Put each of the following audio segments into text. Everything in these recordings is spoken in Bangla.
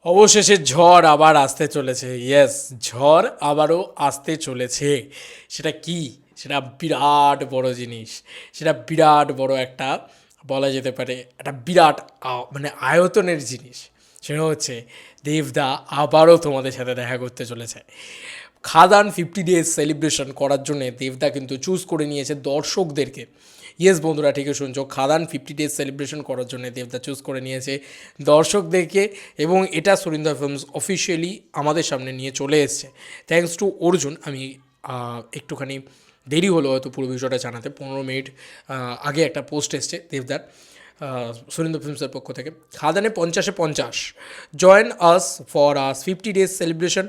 অবশেষে ঝড় আবার আসতে চলেছে। ইয়েস, ঝড় আবারও আসতে চলেছে। সেটা কি? সেটা বিরাট বড় জিনিস। সেটা বিরাট বড় একটা, বলা যেতে পারে একটা বিরাট মানে আয়তনের জিনিস। সেটা হচ্ছে দেবদা আবারও তোমাদের সাথে দেখা করতে চলেছে। খাদান 50 ডেজ সেলিব্রেশন করার জন্য দেবদা কিন্তু চুজ করে নিয়েছে দর্শকদেরকে। ইয়েস বন্ধুরা, ঠিকই শুনছো, খাদান 50 ডেজ সেলিব্রেশন করার জন্য দেবদা চুজ করে নিয়েছে দর্শকদেরকে, এবং এটা সুরিন্দর ফিল্মস অফিসিয়ালি আমাদের সামনে নিয়ে চলে এসছে। Thanks to Arjun. আমি একটুখানি দেরি হলো হয়তো পুরো বিষয়টা জানাতে, 15 মিনিট আগে একটা পোস্ট এসছে দেবদার সুরিন্দর ফিল্মসের পক্ষ থেকে। খাদানে 50-50 join us for us 50 days celebration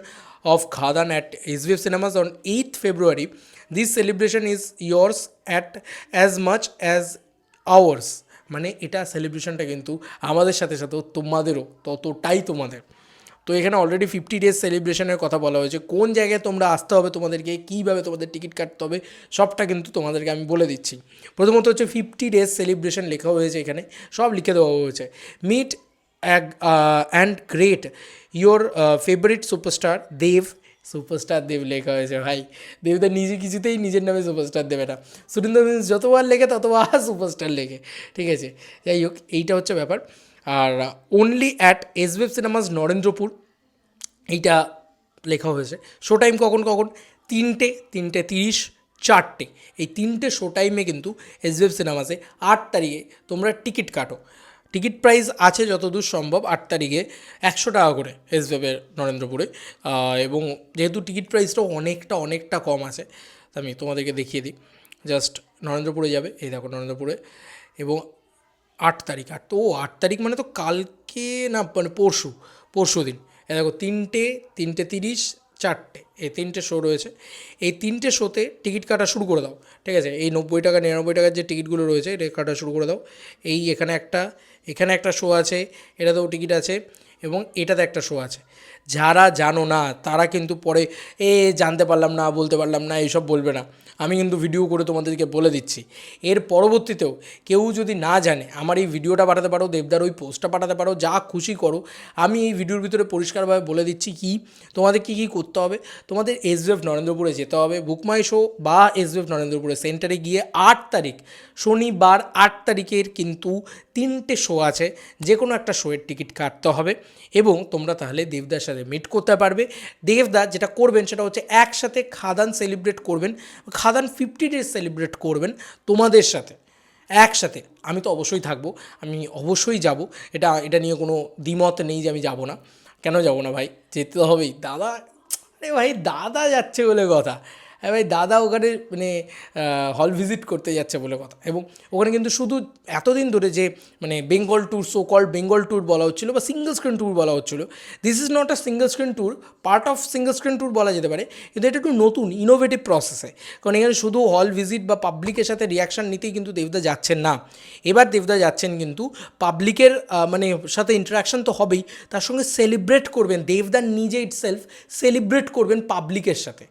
of Khadan at SVF Cinemas on 8th February. This celebration is yours at as much as ours. মানে এটা সেলিব্রেশনটা কিন্তু আমাদের সাথে সাথেও তোমাদেরও ততটাই তোমাদের। তো এখানে অলরেডি 50 ডেজ সেলিব্রেশনের কথা বলা হয়েছে। কোন জায়গায় তোমরা আসতে হবে, তোমাদেরকে কীভাবে তোমাদের টিকিট কাটতে হবে, সবটা কিন্তু তোমাদেরকে আমি বলে দিচ্ছি। প্রথমত হচ্ছে 50 ডেজ সেলিব্রেশন লেখা হয়েছে, এখানে সব লিখে দেওয়া হয়েছে। Meet and greet your favourite superstar Dev. Superstar Dev লেখা হয়েছে ভাই। দেবদা নিজে কিছুতেই নিজের নামে সুপারস্টার দেবে না। সুরিন্দর মিন্স যতবার লেখে ততবার সুপারস্টার লেখে, ঠিক আছে। যাই হোক, এইটা হচ্ছে ব্যাপার। আর only at SVF cinemas Narendrapur, এইটা লেখা হয়েছে। শো টাইম কখন কখন? 3টে, 3:30, 4টে, এই 3টে শো টাইমে কিন্তু এসভিএফ সিনেমাসে 8 তারিখে তোমরা টিকিট কাটো। টিকিট প্রাইস আছে যতদূর সম্ভব 8 তারিখে 100 টাকা করে এসভিএফের নরেন্দ্রপুরে। এবং যেহেতু টিকিট প্রাইসটাও অনেকটা কম আছে, আমি তোমাদেরকে দেখিয়ে দিই। জাস্ট নরেন্দ্রপুরে যাবে, এই দেখো নরেন্দ্রপুরে, এবং 8 তারিখ। আর তো 8 তারিখ মানে তো কালকে না, মানে পরশু দিন। এ দেখো 3টে, 3:30, 4টে, এই 3টে শো রয়েছে। এই 3টে শোতে টিকিট কাটা শুরু করে দাও, ঠিক আছে। এই 90 টাকা 99 টাকার যে টিকিটগুলো রয়েছে এটা কাটা শুরু করে দাও। এই এখানে একটা শো আছে, এটাতেও টিকিট আছে, এবং এটাতে একটা শো আছে। যারা জানো না তারা কিন্তু পরে জানতে পারলাম না, বলতে পারলাম না, এইসব বলবে না। আমি কিন্তু ভিডিও করে তোমাদেরকে বলে দিচ্ছি। এর পরবর্তীতেও কেউ যদি না জানে, আমার এই ভিডিওটা পাঠাতে পারো, দেবদার ওই পোস্টটা পাঠাতে পারো, যা খুশি করো। আমি এই ভিডিওর ভিতরে পরিষ্কারভাবে বলে দিচ্ছি কি তোমাদের কী করতে হবে। তোমাদের এসভিএফ নরেন্দ্রপুরে যেতে হবে, বুকমাই শো বা এসভিএফ নরেন্দ্রপুরে সেন্টারে গিয়ে 8 তারিখ শনিবার 8 তারিখের কিন্তু 3টে শো আছে, যে কোনো একটা শোয়ের টিকিট কাটতে হবে, এবং তোমরা তাহলে দেবদার সাথে মিট করতে পারবে। দেবদা যেটা করবেন সেটা হচ্ছে একসাথে খাদান সেলিব্রেট করবেন, খাদান 50 ডেজ সেলিব্রেট করবেন তোমাদের সাথে একসাথে। আমি তো অবশ্যই থাকবো, আমি অবশ্যই যাব, এটা নিয়ে কোনো দ্বিমত নেই যে আমি যাব না। কেন যাব না ভাই, যেতে তো হবেই। দাদা, আরে ভাই দাদা যাচ্ছে বলে কথা। হ্যাঁ ভাই, দাদা ওখানে মানে হল ভিজিট করতে যাচ্ছে বলে কথা। এবং ওখানে কিন্তু শুধু এতদিন ধরে যে মানে Bengal tour, so called Bengal tour বলা হচ্ছিলো বা সিঙ্গল স্ক্রিন ট্যুর বলা হচ্ছিলো, this is not a single screen tour, part of single screen tour বলা যেতে পারে, কিন্তু এটা একটু নতুন ইনোভেটিভ প্রসেসে। কারণ এখানে শুধু হল ভিজিট বা পাবলিকের সাথে রিয়াকশান নিতেই কিন্তু দেবদা যাচ্ছেন না। এবার দেবদা যাচ্ছেন কিন্তু পাবলিকের মানে সাথে ইন্টারাকশান তো হবেই, তার সঙ্গে সেলিব্রেট করবেন, দেবদা নিজে ইটসেলফ সেলিব্রেট করবেন পাবলিকের সাথে।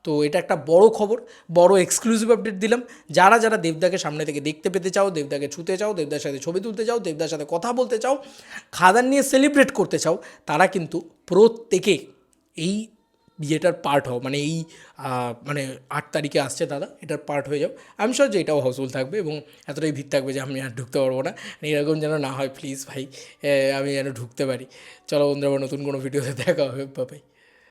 তো এটা একটা বড় খবর, বড় এক্সক্লুসিভ আপডেট দিলাম। যারা যারা দেবদাকে সামনে থেকে দেখতে পেতে চাও, দেবদাকে ছুতে চাও, দেবদার সাথে ছবি তুলতে চাও, দেবদার সাথে কথা বলতে চাও, খাদান নিয়ে সেলিব্রেট করতে চাও, তারা কিন্তু প্রত্যেকে এই বিয়েটার পার্ট হও। মানে এই মানে 8 তারিখে আসছে দাদা, এটার পার্ট হয়ে যাও। আমি শিওর যে এটাও হাউসফুল থাকবে এবং এতটাই ভিড় থাকবে যে আমি আর ঢুকতে পারবো না। এরকম যেন না হয় প্লিজ ভাই, আমি যেন ঢুকতে পারি। চলো বন্ধুরা, নতুন কোনো ভিডিওতে দেখা হবে, বাই।